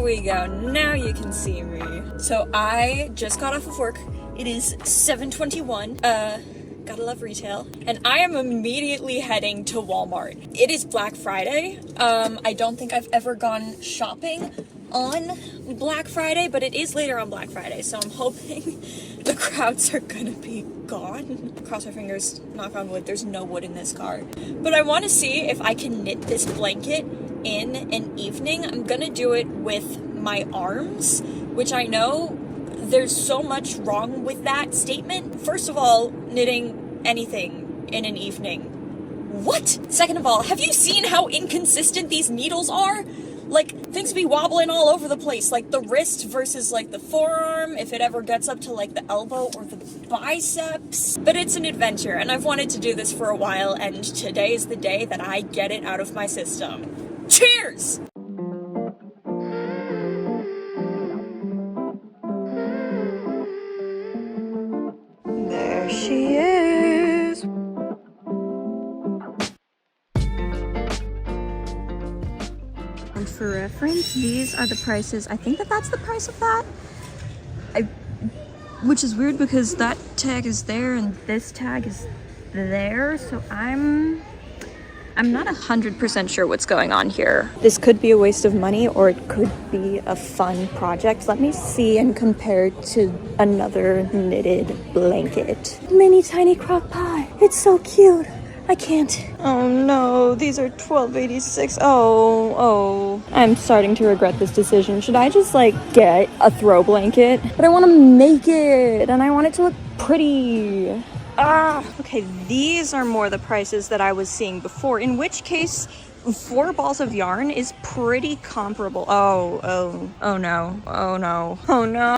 we go. Now you can see me. So I just got off of work. It is 7:21. Gotta love retail. And I am immediately heading to Walmart. It is Black Friday. I don't think I've ever gone shopping on Black Friday, but it is later on Black Friday, so I'm hoping the crowds are gonna be gone. Cross my fingers, knock on wood, there's no wood in this car. But I want to see if I can knit this blanket in an evening. I'm gonna do it with my arms, which I know there's so much wrong with that statement. First of all, knitting anything in an evening. What? Second of all, have you seen how inconsistent these needles are? Like, things be wobbling all over the place, like the wrist versus like the forearm, if it ever gets up to like the elbow or the biceps. But it's an adventure, and I've wanted to do this for a while, and today is the day that I get it out of my system. Cheers! There she is. And for reference, these are the prices. I think that's the price of that. Which is weird because that tag is there and this tag is there, so I'm not 100% sure what's going on here. This could be a waste of money or it could be a fun project. Let me see and compare to another knitted blanket. Mini tiny crock pot. It's so cute. I can't. Oh no, these are $12.86. Oh. I'm starting to regret this decision. Should I just like get a throw blanket? But I want to make it and I want it to look pretty. Okay, these are more the prices that I was seeing before, in which case 4 balls of yarn is pretty comparable. Oh no.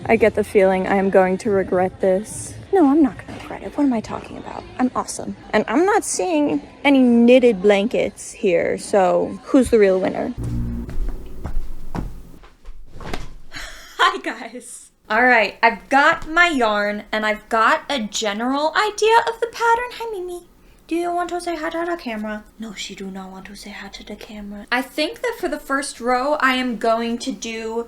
I get the feeling I am going to regret this. No, I'm not gonna regret it. What am I talking about? I'm awesome. And I'm not seeing any knitted blankets here, so who's the real winner? Hi guys. Alright, I've got my yarn and I've got a general idea of the pattern. Hi Mimi. Do you want to say hi to the camera? No, she do not want to say hi to the camera. I think that for the first row, I am going to do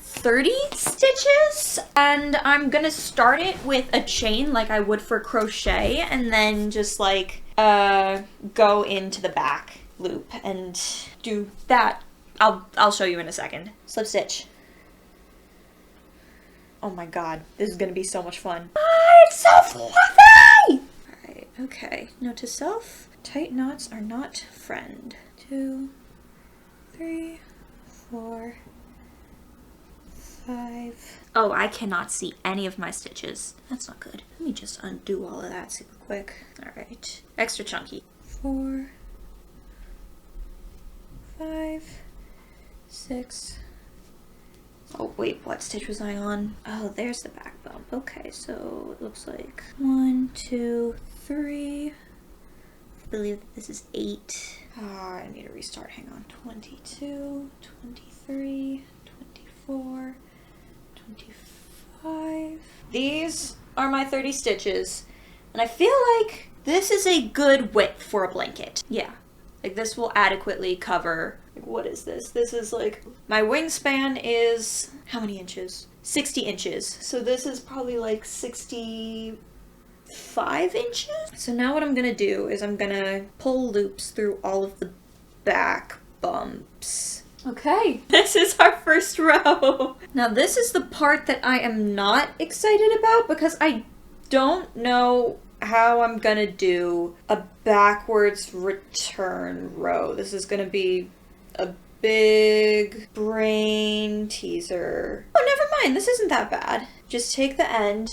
30 stitches, and I'm gonna start it with a chain like I would for crochet, and then just like go into the back loop and do that. I'll show you in a second. Slip stitch. Oh my god, this is gonna be so much fun. It's so fluffy! Alright, okay. Note to self, tight knots are not friend. 2, 3, 4, 5. Oh, I cannot see any of my stitches. That's not good. Let me just undo all of that super quick. Alright. Extra chunky. 4, 5, 6. Oh wait, what stitch was I on? Oh, there's the back bump. Okay, so it looks like 1, 2, 3. I believe this is 8. I need to restart. Hang on. 22, 23, 24. 25. These are my 30 stitches, and I feel like this is a good width for a blanket. Yeah, like this will adequately cover, like, what is this? This is like, my wingspan is, how many inches? 60 inches. So this is probably like 65 inches. So now what I'm gonna do is I'm gonna pull loops through all of the back bumps. Okay, this is our first row. Now this is the part that I am not excited about because I don't know how I'm gonna do a backwards return row. This is gonna be a big brain teaser. Oh, never mind, this isn't that bad. Just take the end,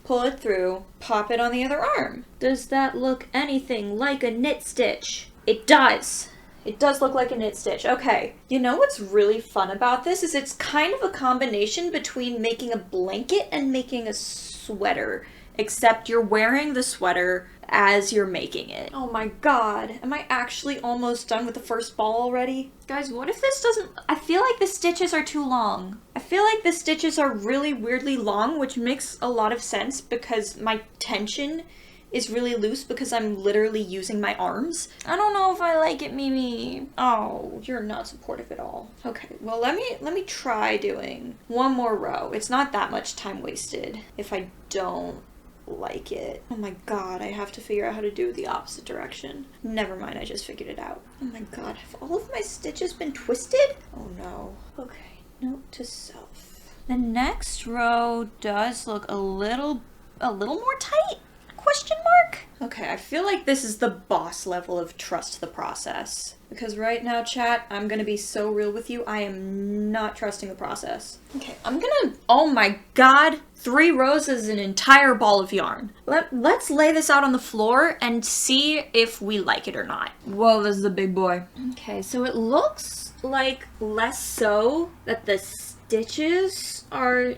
pull it through, pop it on the other arm. Does that look anything like a knit stitch? It does. It does look like a knit stitch. Okay. You know what's really fun about this is it's kind of a combination between making a blanket and making a sweater, except you're wearing the sweater as you're making it. Oh my god. Am I actually almost done with the first ball already? Guys, what if this doesn't... I feel like the stitches are too long. I feel like the stitches are really weirdly long, which makes a lot of sense because my tension is really loose because I'm literally using my arms. I don't know if I like it, Mimi. Oh, you're not supportive at all. Okay, well let me try doing one more row. It's not that much time wasted if I don't like it. Oh my god, I have to figure out how to do the opposite direction. Never mind, I just figured it out. Oh my god, have all of my stitches been twisted? Oh no. Okay, note to self. The next row does look a little more tight? Question mark? Okay, I feel like this is the boss level of trust the process. Because right now, chat, I'm gonna be so real with you, I am not trusting the process. Okay, I'm gonna, oh my god, 3 rows is an entire ball of yarn. Let's lay this out on the floor and see if we like it or not. Whoa, this is a big boy. Okay, so it looks like less so that the stitches are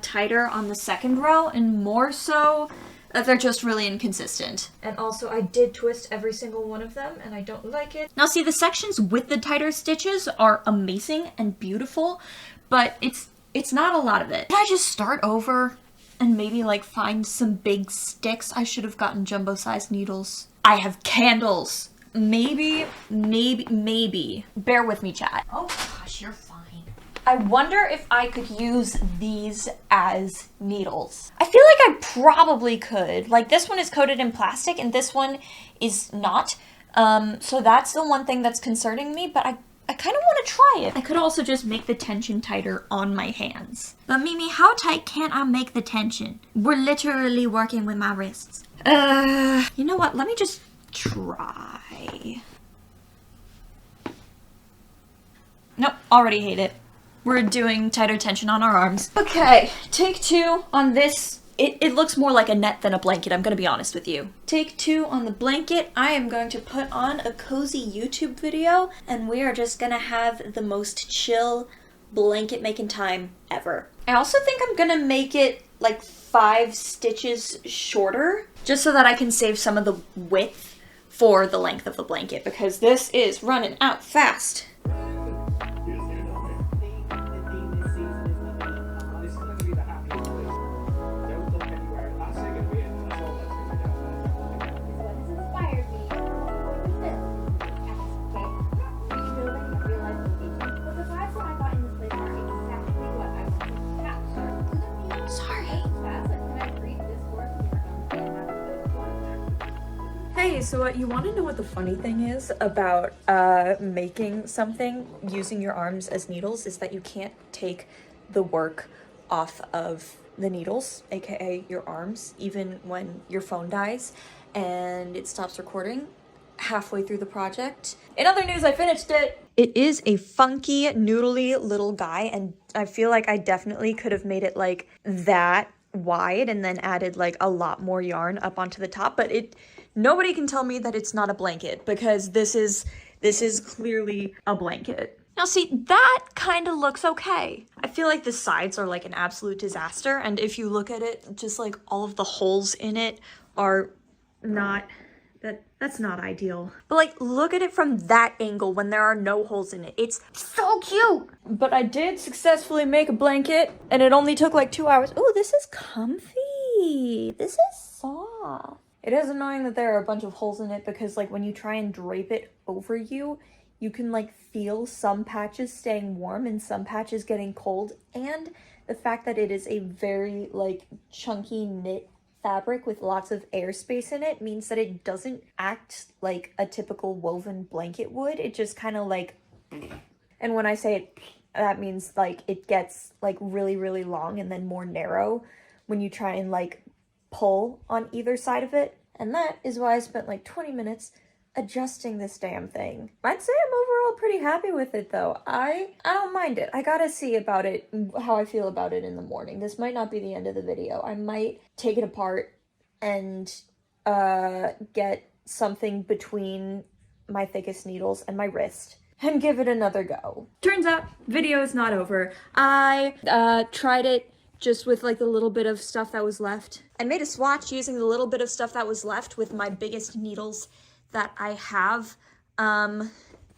tighter on the second row and more so that they're just really inconsistent. And also I did twist every single one of them and I don't like it. Now see, the sections with the tighter stitches are amazing and beautiful, but it's not a lot of it. Can I just start over and maybe like find some big sticks? I should have gotten jumbo sized needles. I have candles. Maybe. Bear with me, chat. Oh gosh, you're fine. I wonder if I could use these as needles. I feel like I probably could. Like this one is coated in plastic and this one is not. So that's the one thing that's concerning me, but I kind of want to try it. I could also just make the tension tighter on my hands. But Mimi, how tight can I make the tension? We're literally working with my wrists. You know what? Let me just try. Nope, already hate it. We're doing tighter tension on our arms. Okay, take 2 on this. It looks more like a net than a blanket, I'm gonna be honest with you. Take 2 on the blanket. I am going to put on a cozy YouTube video and we are just gonna have the most chill blanket making time ever. I also think I'm gonna make it like 5 stitches shorter just so that I can save some of the width for the length of the blanket because this is running out fast. Hey, so you want to know what the funny thing is about making something using your arms as needles is that you can't take the work off of the needles, aka your arms, even when your phone dies and it stops recording halfway through the project. In other news, I finished it! It is a funky, noodly little guy, and I feel like I definitely could have made it like that wide and then added like a lot more yarn up onto the top, but nobody can tell me that it's not a blanket because this is clearly a blanket. Now see, that kind of looks okay. I feel like the sides are like an absolute disaster, and if you look at it, just like all of the holes in it are not, that's not ideal. But like, look at it from that angle when there are no holes in it. It's so cute! But I did successfully make a blanket, and it only took like 2 hours. Ooh, this is comfy. This is soft. It is annoying that there are a bunch of holes in it because like when you try and drape it over you, you can like feel some patches staying warm and some patches getting cold. And the fact that it is a very like chunky knit fabric with lots of airspace in it means that it doesn't act like a typical woven blanket would. It just kind of like, and when I say it, that means like it gets like really, really long and then more narrow when you try and like pull on either side of it. And that is why I spent like 20 minutes adjusting this damn thing. I'd say I'm overall pretty happy with it though. I don't mind it. I gotta see about it, how I feel about it in the morning. This might not be the end of the video. I might take it apart and get something between my thickest needles and my wrist and give it another go. Turns out, video is not over. I tried it just with like the little bit of stuff that was left. I made a swatch using the little bit of stuff that was left with my biggest needles that I have. And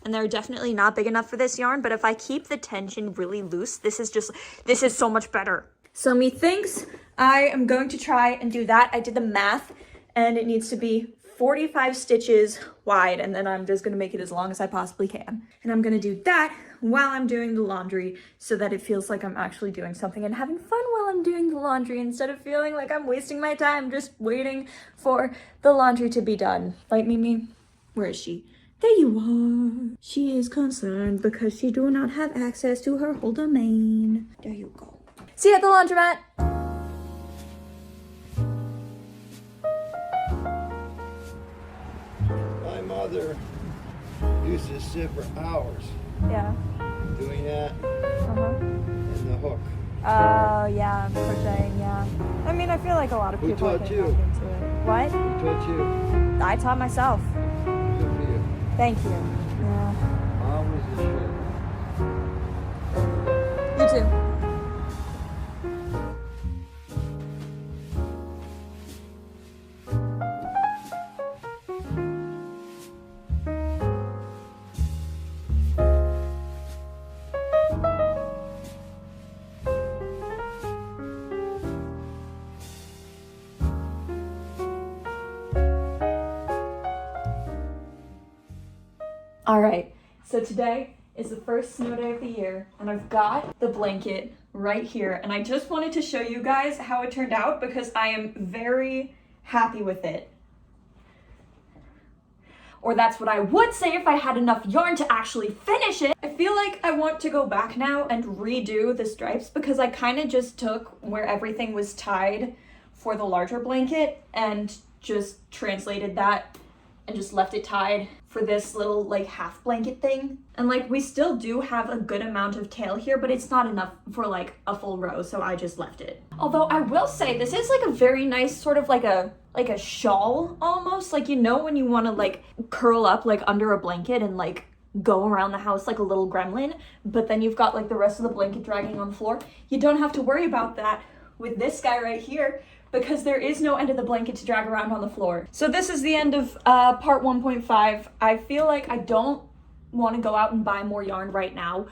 they're definitely not big enough for this yarn, but if I keep the tension really loose, this is so much better. So methinks I am going to try and do that. I did the math and it needs to be 45 stitches wide, and then I'm just gonna make it as long as I possibly can. And I'm gonna do that while I'm doing the laundry so that it feels like I'm actually doing something and having fun while I'm doing the laundry instead of feeling like I'm wasting my time just waiting for the laundry to be done. Right, Mimi? Where is she? There you are. She is concerned because she do not have access to her whole domain. There you go. See you at the laundromat. My mother used to sit for hours Yeah. doing that Uh-huh. and the hook. Oh, yeah, crocheting, yeah. I mean, I feel like a lot of Who people taught can you? get into it. What? Who taught you? I taught myself. Good for you. Thank you. Yeah. Mom was a shit. You too. All right, so today is the first snow day of the year, and I've got the blanket right here, and I just wanted to show you guys how it turned out because I am very happy with it. Or that's what I would say if I had enough yarn to actually finish it. I feel like I want to go back now and redo the stripes because I kind of just took where everything was tied for the larger blanket and just translated that and just left it tied for this little like half blanket thing. And like we still do have a good amount of tail here, but it's not enough for like a full row, so I just left it. Although I will say this is like a very nice sort of like a shawl almost, like, you know, when you want to like curl up like under a blanket and like go around the house like a little gremlin, but then you've got like the rest of the blanket dragging on the floor. You don't have to worry about that with this guy right here, because there is no end of the blanket to drag around on the floor. So this is the end of part 1.5. I feel like I don't want to go out and buy more yarn right now.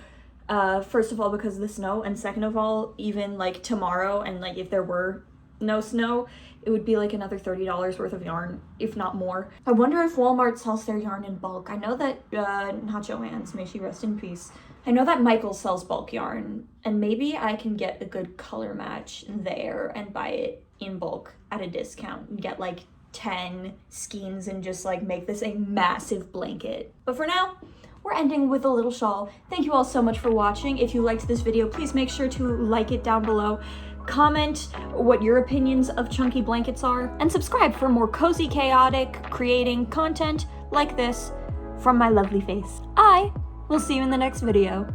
First of all, because of the snow, and second of all, even like tomorrow, and like if there were no snow, it would be like another $30 worth of yarn, if not more. I wonder if Walmart sells their yarn in bulk. I know that, not Joann's, may she rest in peace. I know that Michael sells bulk yarn, and maybe I can get a good color match there and buy it in bulk at a discount and get like 10 skeins and just like make this a massive blanket. But for now, we're ending with a little shawl. Thank you all so much for watching. If you liked this video, please make sure to like it down below. Comment what your opinions of chunky blankets are, and subscribe for more cozy, chaotic, creating content like this from my lovely face. I will see you in the next video.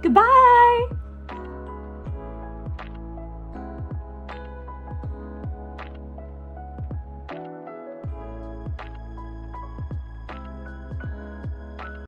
Goodbye!